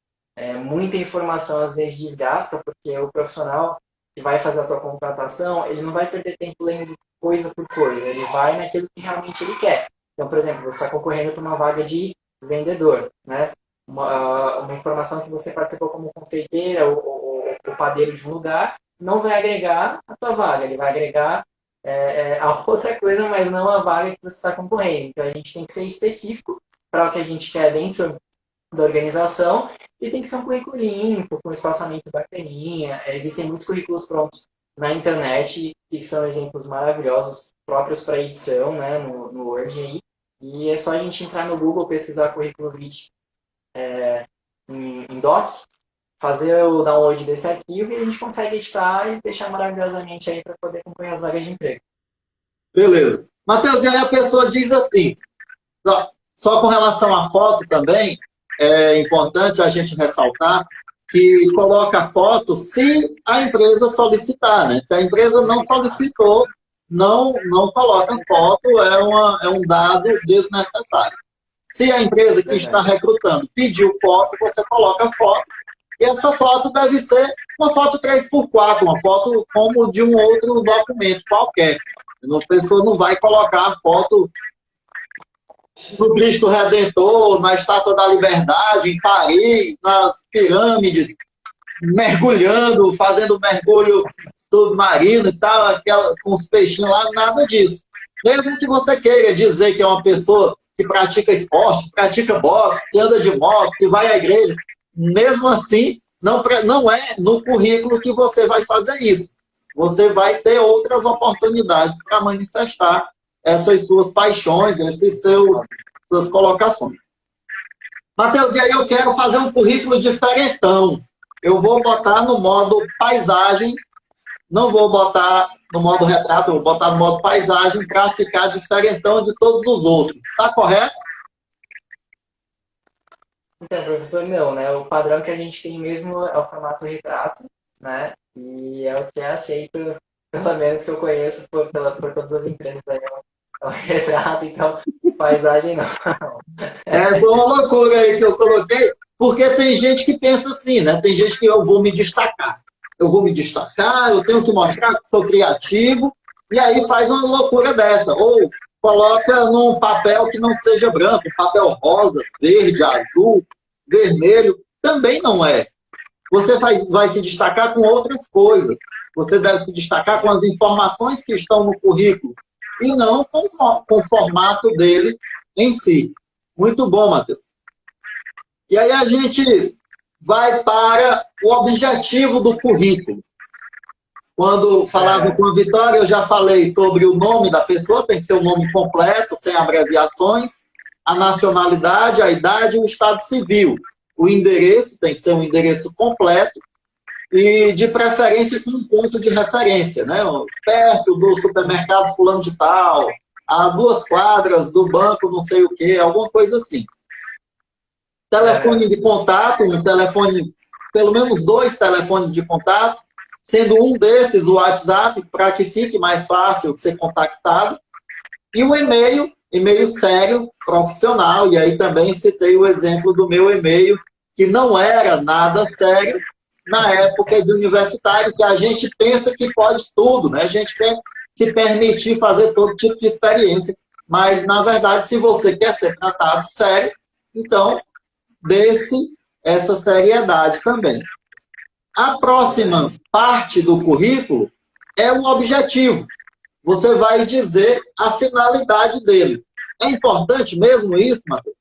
Muita informação às vezes desgasta, porque o profissional que vai fazer a tua contratação, ele não vai perder tempo lendo coisa por coisa, ele vai naquilo que realmente ele quer. Então, por exemplo, você está concorrendo para uma vaga de vendedor, né? Uma informação que você participou como confeiteira ou padeiro de um lugar, não vai agregar a tua vaga, ele vai agregar a outra coisa, mas não a vaga que você está concorrendo. Então, a gente tem que ser específico para o que a gente quer dentro da organização e tem que ser um currículo limpo, com espaçamento bacaninha. Existem muitos currículos prontos na internet que são exemplos maravilhosos próprios para edição, né, no Word aí. E é só a gente entrar no Google, pesquisar currículo vitae em doc, fazer o download desse arquivo e a gente consegue editar e deixar maravilhosamente aí para poder acompanhar as vagas de emprego. Beleza. Matheus, e aí a pessoa diz assim, só com relação à foto também, é importante a gente ressaltar que coloca a foto se a empresa solicitar, né? Se a empresa não solicitou, não coloca foto, é um dado desnecessário. Se a empresa que está recrutando pediu foto, você coloca a foto, e essa foto deve ser uma foto 3x4, uma foto como de um outro documento qualquer. A pessoa não vai colocar a foto do Cristo Redentor, na Estátua da Liberdade, em Paris, nas pirâmides, mergulhando, fazendo mergulho submarino e tal, com os peixinhos lá, nada disso. Mesmo que você queira dizer que é uma pessoa que pratica esporte, que pratica boxe, que anda de moto, que vai à igreja, mesmo assim, não é no currículo que você vai fazer isso. Você vai ter outras oportunidades para manifestar essas suas paixões, essas suas colocações. Matheus, e aí eu quero fazer um currículo diferentão. Eu vou botar no modo paisagem, não vou botar no modo retrato, eu vou botar no modo paisagem para ficar diferentão de todos os outros. Está correto? Então, professor, não, né? O padrão que a gente tem mesmo é o formato retrato, né? E é o que é aceito, pelo menos que eu conheço por todas as empresas aí, é o retrato, então paisagem não. Foi uma loucura aí que eu coloquei, porque tem gente que pensa assim, né? Tem gente que eu vou me destacar. Eu vou me destacar, eu tenho que mostrar que sou criativo, e aí faz uma loucura dessa. Ou coloca num papel que não seja branco, papel rosa, verde, azul, vermelho, também não é. Você vai se destacar com outras coisas. Você deve se destacar com as informações que estão no currículo e não com o formato dele em si. Muito bom, Matheus. E aí a gente vai para o objetivo do currículo. Quando falava com a Vitória, eu já falei sobre o nome da pessoa, tem que ser o nome completo, sem abreviações, a nacionalidade, a idade e o estado civil. O endereço tem que ser um endereço completo e, de preferência, com um ponto de referência, né? Perto do supermercado fulano de tal, a 2 quadras do banco não sei o quê, alguma coisa assim. Telefone de contato, um telefone, pelo menos 2 telefones de contato, sendo um desses o WhatsApp, para que fique mais fácil ser contactado, e o e-mail sério, profissional, e aí também citei o exemplo do meu e-mail, que não era nada sério na época de universitário, que a gente pensa que pode tudo, né? A gente quer se permitir fazer todo tipo de experiência, mas, na verdade, se você quer ser tratado sério, então, desse essa seriedade também. A próxima parte do currículo é o objetivo. Você vai dizer a finalidade dele. É importante mesmo isso, Matheus?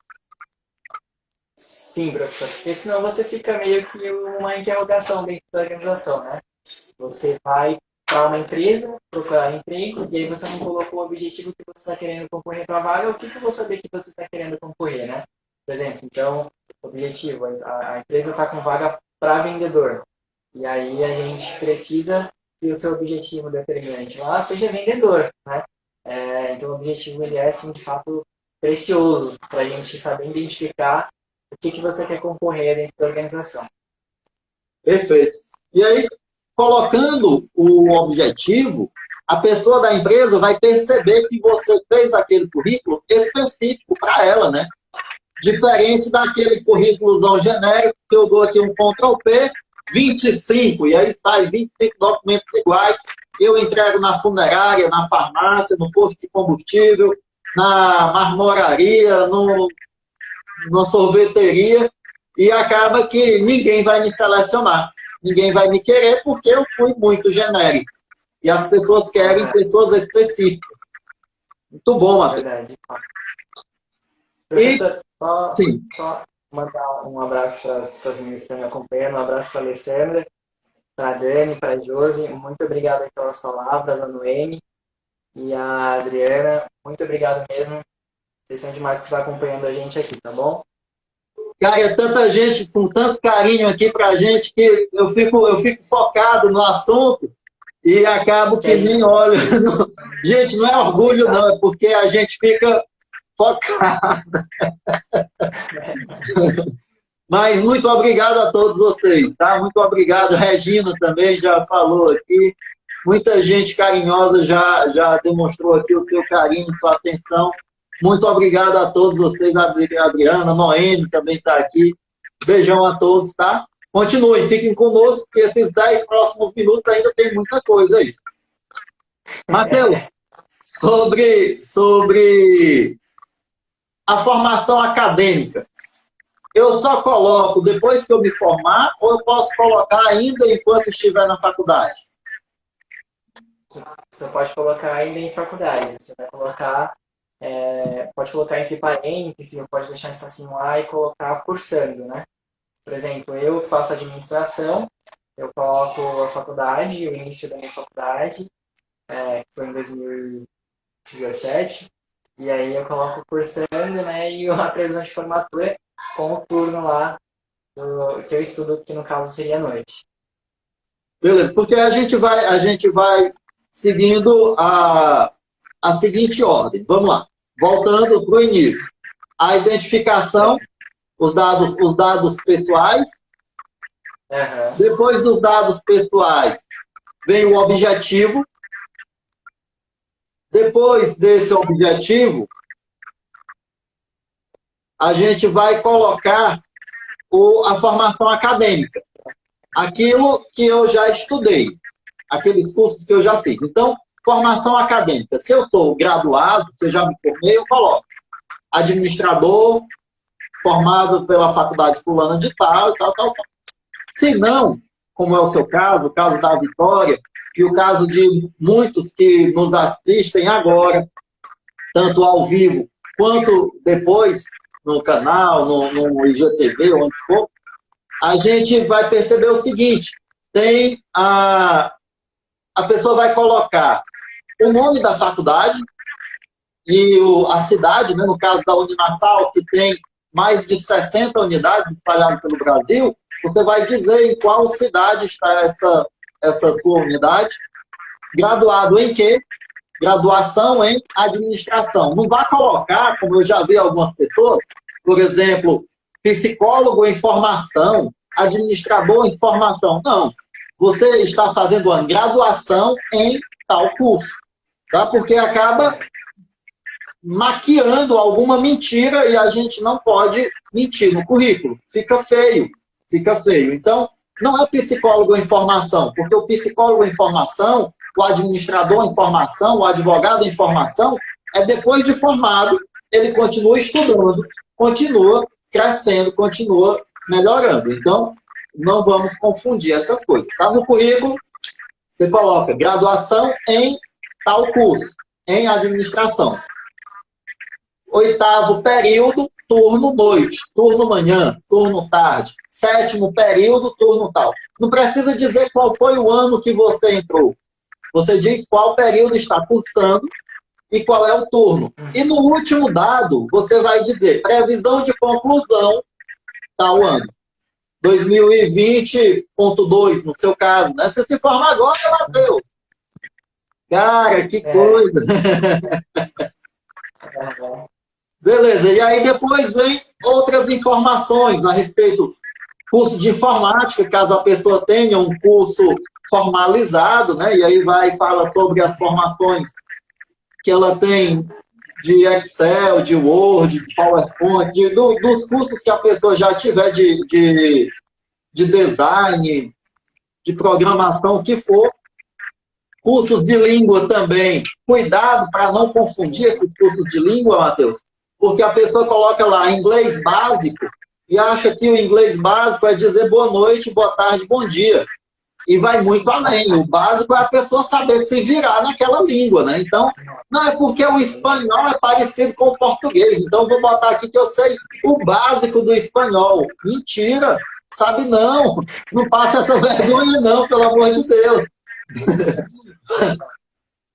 Sim, professor, porque senão você fica meio que uma interrogação dentro da organização, né? Você vai para uma empresa procurar emprego e aí você não colocou o objetivo que você está querendo concorrer para a vaga, o que que você vê que você está querendo concorrer, né? Por exemplo, então, objetivo, a empresa está com vaga para vendedor. E aí a gente precisa que o seu objetivo determinante lá seja vendedor, né? Então o objetivo ele é, assim, de fato, precioso para a gente saber identificar o que que você quer concorrer dentro da organização. Perfeito. E aí, colocando o objetivo, a pessoa da empresa vai perceber que você fez aquele currículo específico para ela, né? Diferente daquele currículozão genérico que eu dou aqui um Ctrl+P, 25, e aí sai 25 documentos iguais, eu entrego na funerária, na farmácia, no posto de combustível, na marmoraria, na sorveteria, e acaba que ninguém vai me selecionar, ninguém vai me querer porque eu fui muito genérico. E as pessoas querem pessoas específicas. Muito bom, Matheus. Verdade. Professor, Sim. só mandar um abraço para as meninas que estão me acompanhando, um abraço para a Alessandra, para a Dani, para a Josi, muito obrigado pelas palavras, a Noemi e a Adriana, muito obrigado mesmo, vocês são demais que estão acompanhando a gente aqui, tá bom? Cara, é tanta gente com tanto carinho aqui pra gente que eu fico focado no assunto e acabo que nem olho. Gente, não é orgulho não, é porque a gente fica focado. Mas muito obrigado a todos vocês, tá? Muito obrigado. Regina também já falou aqui. Muita gente carinhosa já demonstrou aqui o seu carinho, sua atenção. Muito obrigado a todos vocês, a Adriana, Noemi também está aqui. Beijão a todos, tá? Continuem, fiquem conosco, porque esses 10 próximos minutos ainda tem muita coisa aí. Matheus, sobre a formação acadêmica, eu só coloco depois que eu me formar ou eu posso colocar ainda enquanto estiver na faculdade? Você pode colocar ainda em faculdade, você vai colocar, pode colocar entre parênteses, ou pode deixar um espacinho lá e colocar cursando, né? Por exemplo, eu que faço administração, eu coloco a faculdade, o início da minha faculdade, que foi em 2017, e aí eu coloco cursando, né, e a previsão de formatura com o turno lá que eu estudo, que no caso seria à noite. Beleza, porque a gente vai seguindo a seguinte ordem. Vamos lá. Voltando para o início. A identificação, os dados pessoais. Uhum. Depois dos dados pessoais, vem o objetivo. Depois desse objetivo, a gente vai colocar a formação acadêmica. Aquilo que eu já estudei. Aqueles cursos que eu já fiz. Então, formação acadêmica. Se eu sou graduado, se eu já me formei, eu coloco administrador, formado pela faculdade fulana de tal, tal, tal, tal. Se não, como é o seu caso, o caso da Vitória, e o caso de muitos que nos assistem agora, tanto ao vivo quanto depois no canal, no IGTV, onde for, a gente vai perceber o seguinte, tem a pessoa vai colocar o nome da faculdade e a cidade, né, no caso da Uninassal, que tem mais de 60 unidades espalhadas pelo Brasil, você vai dizer em qual cidade está essa sua unidade, graduado em quê? Graduação em administração. Não vai colocar, como eu já vi algumas pessoas, por exemplo, psicólogo em formação, administrador em formação. Não. Você está fazendo uma graduação em tal curso, tá? Porque acaba maquiando alguma mentira e a gente não pode mentir no currículo. Fica feio, fica feio. Então, não é psicólogo em formação, porque o psicólogo em formação, o administrador em formação, o advogado em formação, é depois de formado, ele continua estudando, continua crescendo, continua melhorando. Então, não vamos confundir essas coisas. Tá no currículo, você coloca graduação em tal curso, em administração. 8º período, turno noite, turno manhã, turno tarde, sétimo período, turno tal. Não precisa dizer qual foi o ano que você entrou. Você diz qual período está cursando e qual é o turno. E no último dado, você vai dizer previsão de conclusão tal ano. 2020.2, no seu caso, né? Você se forma agora, Matheus. Cara, que coisa! Beleza, e aí depois vem outras informações a respeito curso de informática, caso a pessoa tenha um curso formalizado, né? E aí fala sobre as formações que ela tem de Excel, de Word, de PowerPoint, dos cursos que a pessoa já tiver de design, de programação, o que for. Cursos de língua também. Cuidado para não confundir esses cursos de língua, Matheus, porque a pessoa coloca lá inglês básico e acha que o inglês básico é dizer boa noite, boa tarde, bom dia. E vai muito além. O básico é a pessoa saber se virar naquela língua, né? Então, não é porque o espanhol é parecido com o português. Então, vou botar aqui que eu sei o básico do espanhol. Mentira! Sabe não. Não passa essa vergonha não, pelo amor de Deus.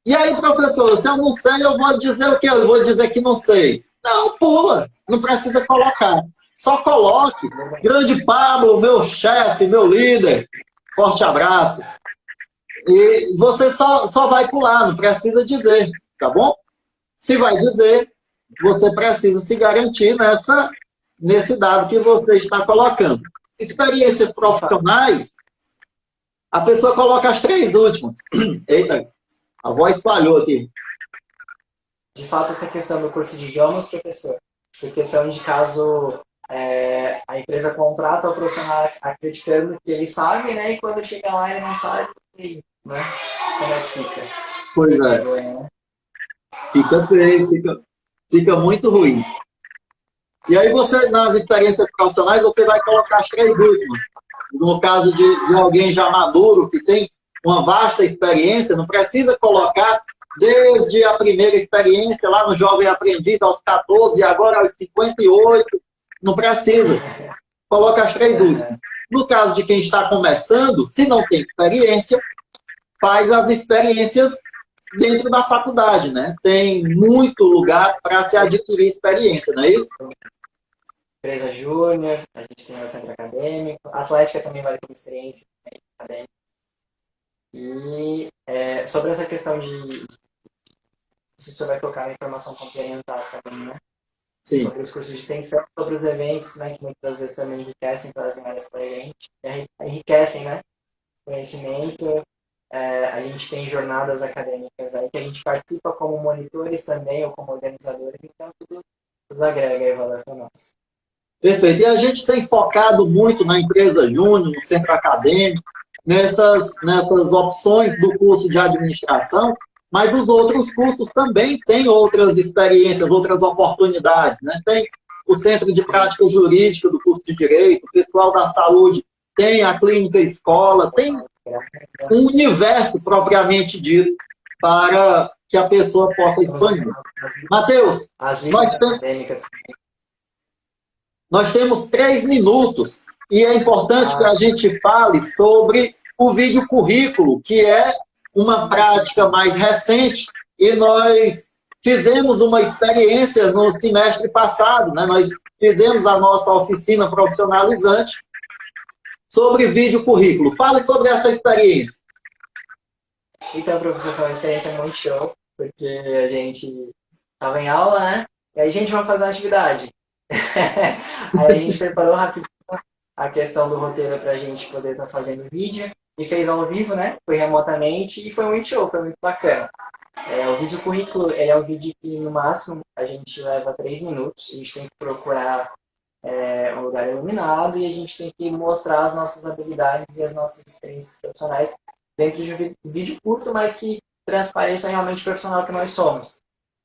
E aí, professor, se eu não sei, eu vou dizer o quê? Eu vou dizer que não sei. Não, pula. Não precisa colocar. Só coloque. Grande Pablo, meu chefe, meu líder. Forte abraço. E você só vai pular, não precisa dizer, tá bom? Se vai dizer, você precisa se garantir nesse dado que você está colocando. Experiências profissionais, a pessoa coloca as 3 últimas. Eita, a voz falhou aqui. De fato, essa questão do curso de idiomas, professor, por questão de caso a empresa contrata o profissional acreditando que ele sabe, né? E quando chega lá ele não sabe, né? Como é que fica? Pois é. Fica feio, fica muito ruim. E aí você, nas experiências profissionais, você vai colocar as 3 últimas. No caso de alguém já maduro, que tem uma vasta experiência, não precisa colocar desde a primeira experiência, lá no Jovem Aprendiz, aos 14, e agora aos 58, não precisa. Coloca as 3 últimas. No caso de quem está começando, se não tem experiência, faz as experiências dentro da faculdade, né? Tem muito lugar para se adquirir experiência, não é isso? Empresa júnior, a gente tem o centro acadêmico, a Atlética também vale como experiência acadêmica. E sobre essa questão de se você vai colocar a informação complementar também, né? Sim. Sobre os cursos de extensão, sobre os eventos, né? Que muitas vezes também enriquecem, trazem áreas para a gente, enriquecem, né? Conhecimento. A gente tem jornadas acadêmicas aí que a gente participa como monitores também ou como organizadores, então tudo agrega valor para nós. Perfeito. E a gente tem focado muito na empresa júnior, no centro acadêmico, nessas opções do curso de administração, mas os outros cursos também têm outras experiências, outras oportunidades, né? Tem o Centro de Prática Jurídica do curso de Direito, o pessoal da saúde tem a clínica escola, tem um universo propriamente dito para que a pessoa possa expandir. Matheus, nós temos 3 minutos e é importante que a gente fale sobre o vídeo currículo, que é uma prática mais recente e nós fizemos uma experiência no semestre passado, né? Nós fizemos a nossa oficina profissionalizante sobre vídeo currículo. Fale sobre essa experiência. Então, professor, foi uma experiência muito show, porque a gente estava em aula, né? E aí a gente vai fazer uma atividade. Aí a gente preparou rapidinho a questão do roteiro para a gente poder estar fazendo vídeo e fez ao vivo, né? Foi remotamente e foi muito show, foi muito bacana. O vídeo currículo é um vídeo que no máximo a gente leva 3 minutos, a gente tem que procurar um lugar iluminado e a gente tem que mostrar as nossas habilidades e as nossas experiências profissionais dentro de um vídeo curto, mas que transpareça realmente o profissional que nós somos.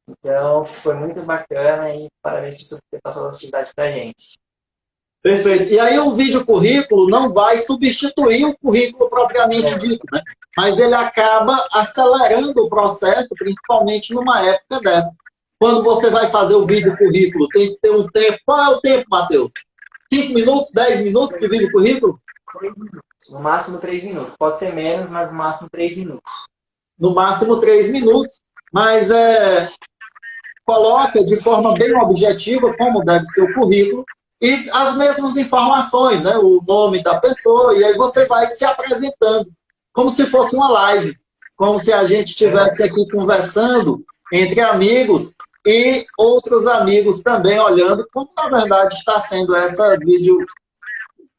Então, foi muito bacana e parabéns por ter passado essa atividade para a gente. Perfeito. E aí o vídeo currículo não vai substituir o currículo propriamente dito, né? Mas ele acaba acelerando o processo, principalmente numa época dessa. quando você vai fazer o vídeo currículo, tem que ter um tempo. Qual é o tempo, Matheus? 5 minutos, 10 minutos de vídeo currículo? 3 minutos. No máximo 3 minutos. Pode ser menos, mas no máximo 3 minutos. No máximo 3 minutos. Mas coloca de forma bem objetiva como deve ser o currículo e as mesmas informações, né? O nome da pessoa, e aí você vai se apresentando, como se fosse uma live, como se a gente estivesse aqui conversando entre amigos e outros amigos também olhando, como na verdade está sendo essa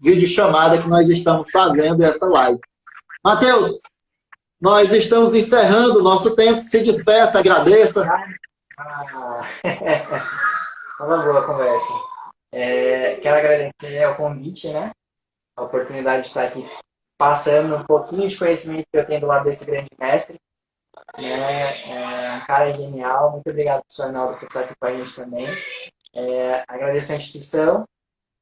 videochamada que nós estamos fazendo, essa live. Matheus, nós estamos encerrando o nosso tempo, se despeça, agradeça. Uma boa conversa. Quero agradecer ao convite, né? A oportunidade de estar aqui passando um pouquinho de conhecimento que eu tenho do lado desse grande mestre. Um cara genial. Muito obrigado, professor Arnaldo, por estar aqui com a gente também. Agradeço a instituição,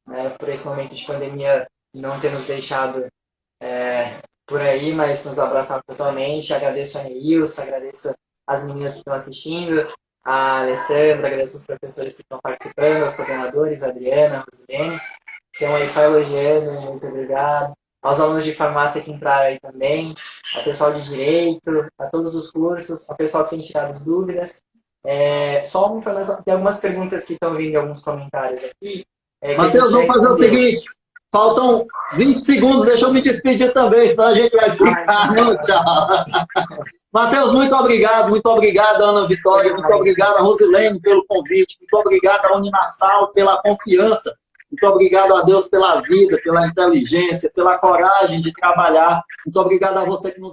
né, por esse momento de pandemia não ter nos deixado por aí, mas nos abraçado totalmente. Agradeço a Neilson, agradeço as meninas que estão assistindo, a Alessandra, agradeço os professores que estão participando, os coordenadores, a Adriana, a Rosilene. Então, aí só elogiando, muito obrigado. Aos alunos de farmácia que entraram aí também, ao pessoal de direito, a todos os cursos, ao pessoal que tem tirado dúvidas. Só uma informação, tem algumas perguntas que estão vindo em alguns comentários aqui. Matheus, vamos fazer o seguinte, faltam 20 segundos, deixa eu me despedir também, senão a gente vai ficar no tchau. Matheus, muito obrigado, Ana Vitória, muito obrigado a Rosilene pelo convite, muito obrigado a Uninassal pela confiança, muito obrigado a Deus pela vida, pela inteligência, pela coragem de trabalhar, muito obrigado a você que nos